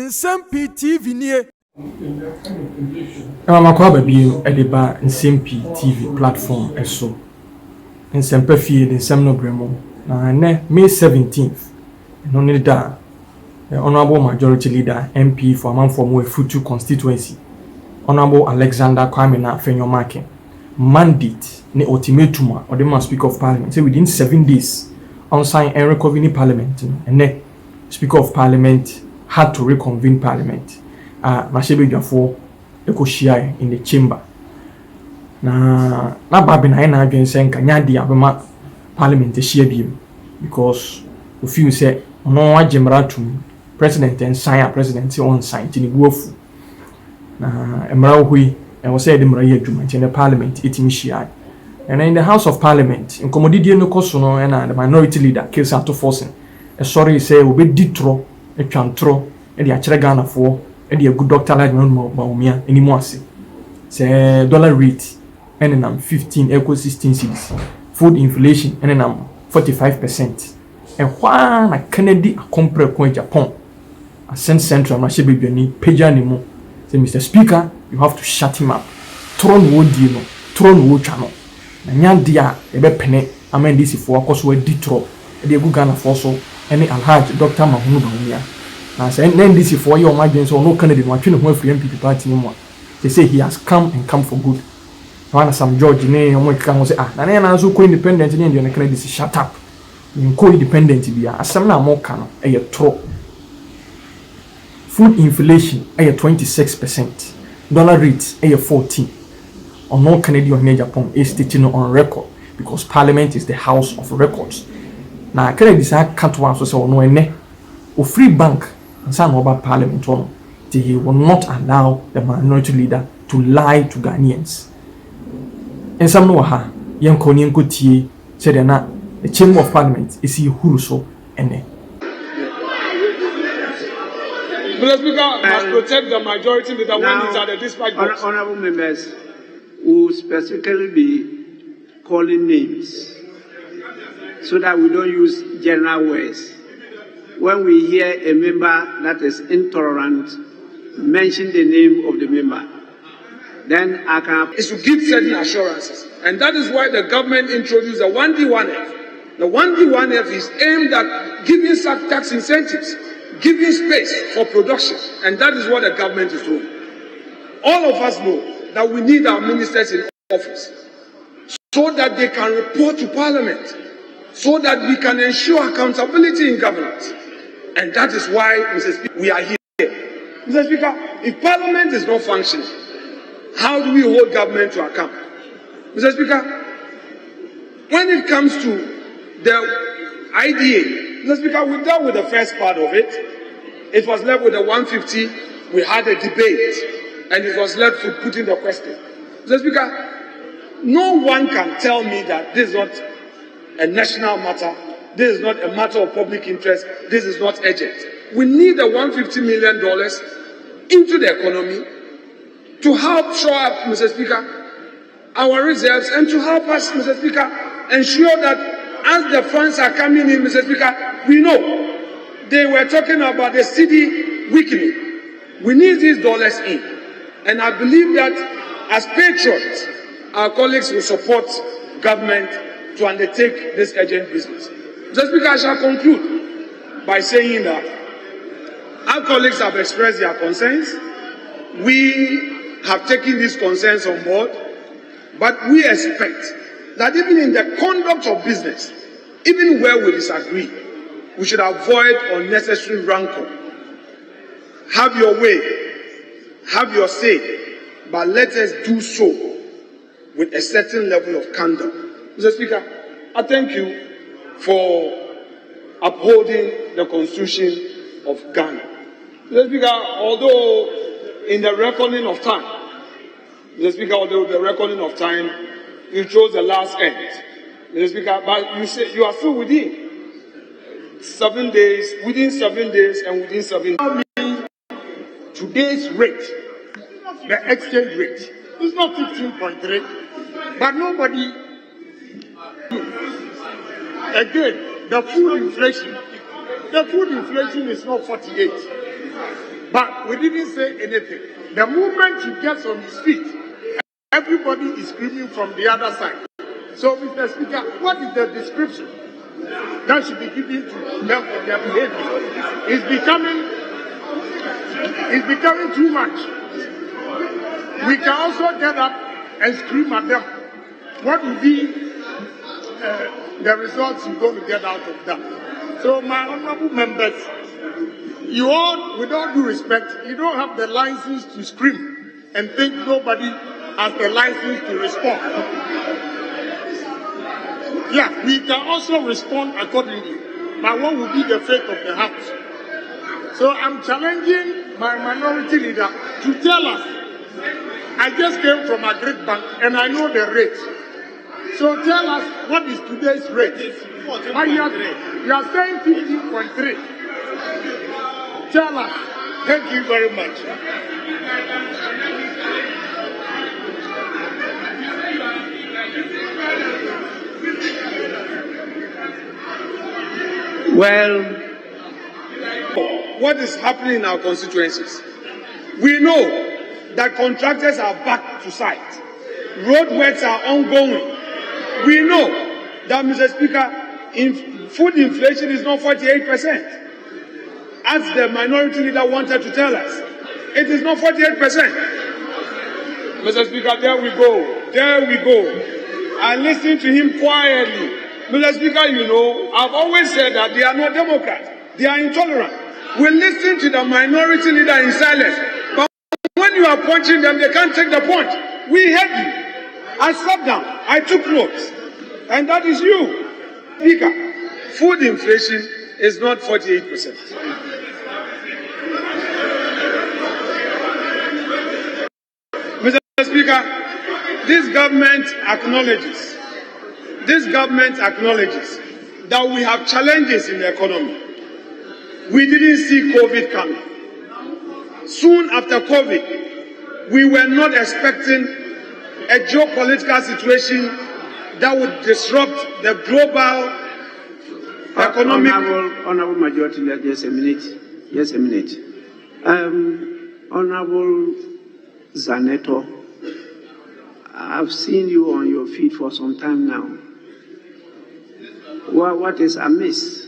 Nsem-Pii TV nie. Makwa baby ediba Nsem-Pii TV platform eso. Nsem-Pii the nsem no bremo. Na ne May 17th. No need da. Honorable Majority Leader MP for Amanfoɔ Futu constituency. Honorable Alexander Kwame Fenyomakin mandate ne ultimatum or the Speaker of Parliament say within 7 days on sign and reconvene Parliament and then Speaker of Parliament had to reconvene Parliament. Mashebe Jafo Ekoshia in the chamber. Na Bagbin I na adwen say nka nya dia bema Parliament share biem because we feel say no agimratum president and sign president on sign tini buofu na emra hui and we say the mra adwuma in the Parliament itimi shia. And in the House of Parliament in komodidie no koso no and the minority leader Kilsa to forcing sorry say we be ditro etwantro e de akere Ghana fo e de good Dr Bawumia anymore ase say dollar rate and 15 equal 16 cedis food inflation and 45% and why na Kennedy Agyepong Ascent Central Mashebe Beni Peja Nemo say Mr. Speaker you have to shut him up throne wo die no throne wo twa no na nya dia e be pene amen this fo akoso ditro e de gu Ghana fo so any Alhaji Dr Bawumia na say this for your margin so no Kennedy no atwe ne ho afri MPP party no they say he has come for good. Wana some George ne omo kika ho say na na so ko independent ne ndio ne Kennedy shut up in co independent bia asem na mo ka no e ye tro food inflation e ye 26%, dollar rate e ye 14. On no Kennedy Agyepong is stating on record because Parliament is the house of records. Na Kennedy say can't one so say no ene o free bank and some about Parliament on he will not allow the minority leader to lie to Ghanaians. And some know ha yen koni nko tie said na the Chamber of Parliament is he huruso ene. Mr. Speaker must protect the majority leader when it's at the dispatch box. Honorable members will specifically be calling names so that we don't use general words. When we hear a member that is intolerant, mention the name of the member. Then I can... Is to give certain assurances. And that is why the government introduced the 1D1F. The 1D1F is aimed at giving such tax incentives, giving space for production. And that is what the government is doing. All of us know that we need our ministers in office so that they can report to Parliament, so that we can ensure accountability in governance. And that is why, Mr. Speaker, we are here. Mr. Speaker, if Parliament is not functioning, how do we hold government to account? Mr. Speaker, when it comes to the IDA, Mr. Speaker, we dealt with the first part of it. It was left with the 150. We had a debate, and it was left to putting the question. Mr. Speaker, no one can tell me that this is not a national matter. This is not a matter of public interest. This is not urgent. We need the $150 million into the economy to help shore up, Mr. Speaker, our reserves and to help us, Mr. Speaker, ensure that as the funds are coming in, Mr. Speaker, we know they were talking about the cedi weakening. We need these dollars in. And I believe that as patriots, our colleagues will support government to undertake this urgent business. Mr. Speaker, I shall conclude by saying that our colleagues have expressed their concerns. We have taken these concerns on board, but we expect that even in the conduct of business, even where we disagree, we should avoid unnecessary rancor. Have your way, have your say, but let us do so with a certain level of candor. Mr. Speaker, I thank you for upholding the Constitution of Ghana. Mr. Speaker, although in the reckoning of time, Mr. Speaker, although the reckoning of time, you chose the last end. Mr. Speaker, but you say you are still within 7 days, within 7 days, and within 7 days. Today's rate, the exchange rate, is not 15.3, but nobody. Again, the food inflation is not 48. But we didn't say anything. The moment he gets on his feet, everybody is screaming from the other side. So, Mr. Speaker, what is the description that should be given to them for their behavior? It's becoming too much. We can also get up and scream at them. What will be the results you're going to get out of that? So, my honorable members, you all, with all due respect, you don't have the license to scream and think nobody has the license to respond. Yeah, we can also respond accordingly. But what will be the fate of the House? So I'm challenging my minority leader to tell us. I just came from a great bank and I know the rate. So tell us what is today's rate. You are saying 15.3. Tell us. Thank you very much. Well, what is happening in our constituencies? We know that contractors are back to site. Roadworks are ongoing. We know that, Mr. Speaker, food inflation is not 48%. As the minority leader wanted to tell us, it is not 48%. Mr. Speaker, there we go. There we go. I listened to him quietly. Mr. Speaker, you know, I've always said that they are not Democrats. They are intolerant. We listen to the minority leader in silence. But when you are punching them, they can't take the punch. We heard you. I sat down. I took notes. And that is you. Speaker, food inflation is not 48%. Mr. Speaker, this government acknowledges that we have challenges in the economy. We didn't see COVID coming. Soon after COVID, we were not expecting a geopolitical situation that would disrupt the global economic... Honorable Majority Leader, just a minute. Just a minute. Honorable Zaneto, I've seen you on your feet for some time now. What is amiss?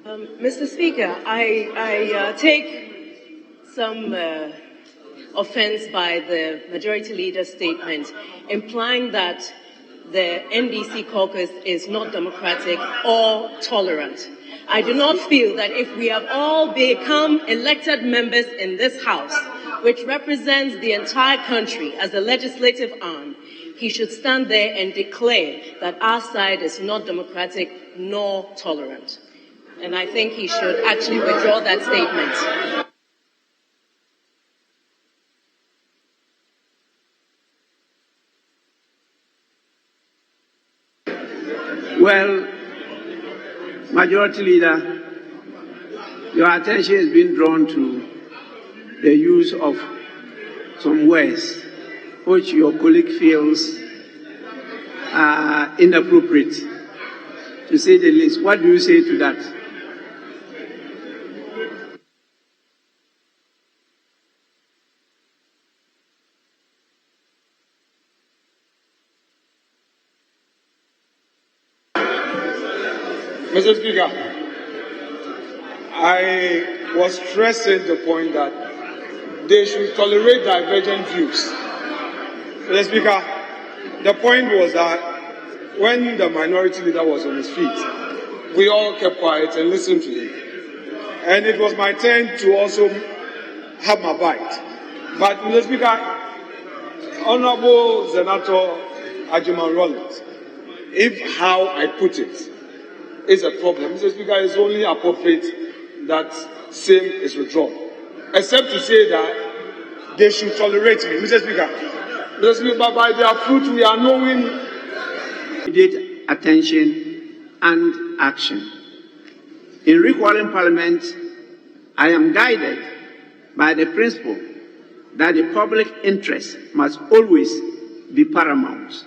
Mr. Speaker, I take some offense by the Majority Leader's statement, implying that the NDC caucus is not democratic or tolerant. I do not feel that if we have all become elected members in this House, which represents the entire country as a legislative arm, he should stand there and declare that our side is not democratic nor tolerant. And I think he should actually withdraw that statement. Well, Majority Leader, your attention has been drawn to the use of some words which your colleague feels are inappropriate, to say the least. What do you say to that? Mr. Speaker, I was stressing the point that they should tolerate divergent views. Mr. Speaker, the point was that when the minority leader was on his feet, we all kept quiet and listened to him. And it was my turn to also have my bite. But, Mr. Speaker, Honorable Senator Agyepong, if how I put it is a problem, Mr. Speaker, it's only appropriate that same is withdrawn. Except to say that they should tolerate me. Mr. Speaker, by their fruit we are knowing. Immediate attention and action. In recalling Parliament, I am guided by the principle that the public interest must always be paramount.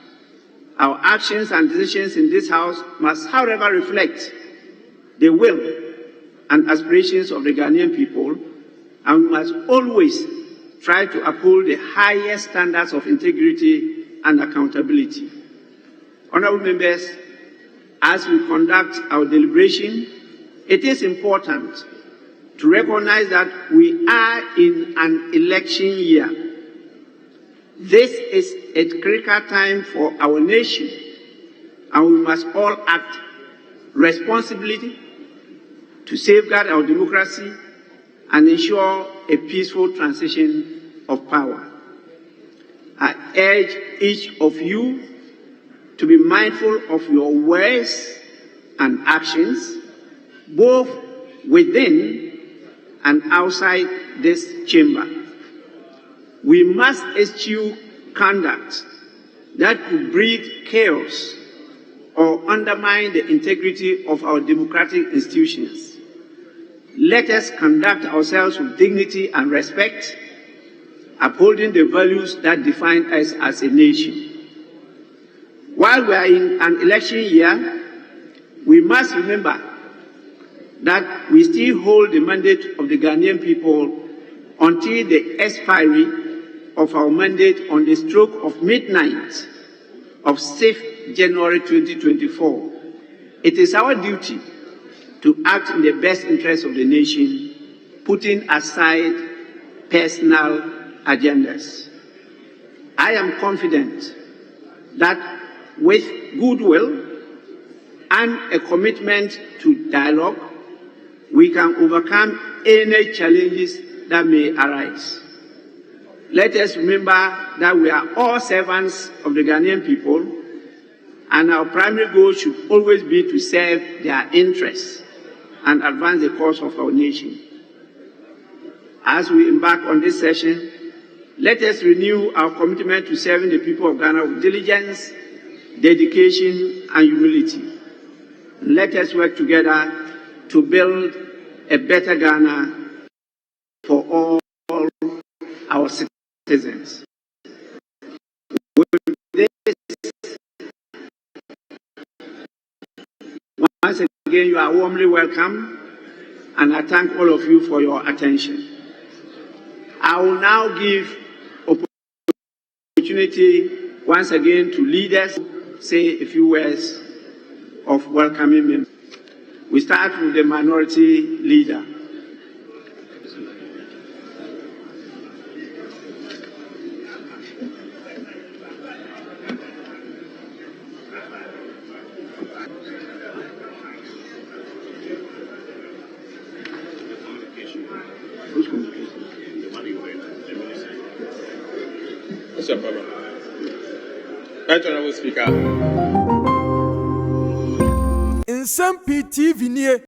Our actions and decisions in this House must, however, reflect the will and aspirations of the Ghanaian people and we must always try to uphold the highest standards of integrity and accountability. Honorable members, as we conduct our deliberation, it is important to recognize that we are in an election year. This is a critical time for our nation, and we must all act responsibly to safeguard our democracy and ensure a peaceful transition of power. I urge each of you to be mindful of your words and actions, both within and outside this chamber. We must eschew conduct that could breed chaos or undermine the integrity of our democratic institutions. Let us conduct ourselves with dignity and respect, upholding the values that define us as a nation. While we are in an election year, we must remember that we still hold the mandate of the Ghanaian people until the expiry of our mandate on the stroke of midnight of 6th January 2024. It is our duty to act in the best interest of the nation, putting aside personal agendas. I am confident that with goodwill and a commitment to dialogue, we can overcome any challenges that may arise. Let us remember that we are all servants of the Ghanaian people, and our primary goal should always be to serve their interests and advance the cause of our nation. As we embark on this session, let us renew our commitment to serving the people of Ghana with diligence, dedication, and humility. Let us work together to build a better Ghana for all our citizens. With this, once again, you are warmly welcome, and I thank all of you for your attention. I will now give opportunity once again to leaders say a few words of welcoming members. We start with the minority leader. Right, Honorable Speaker. Nsem-Pii TV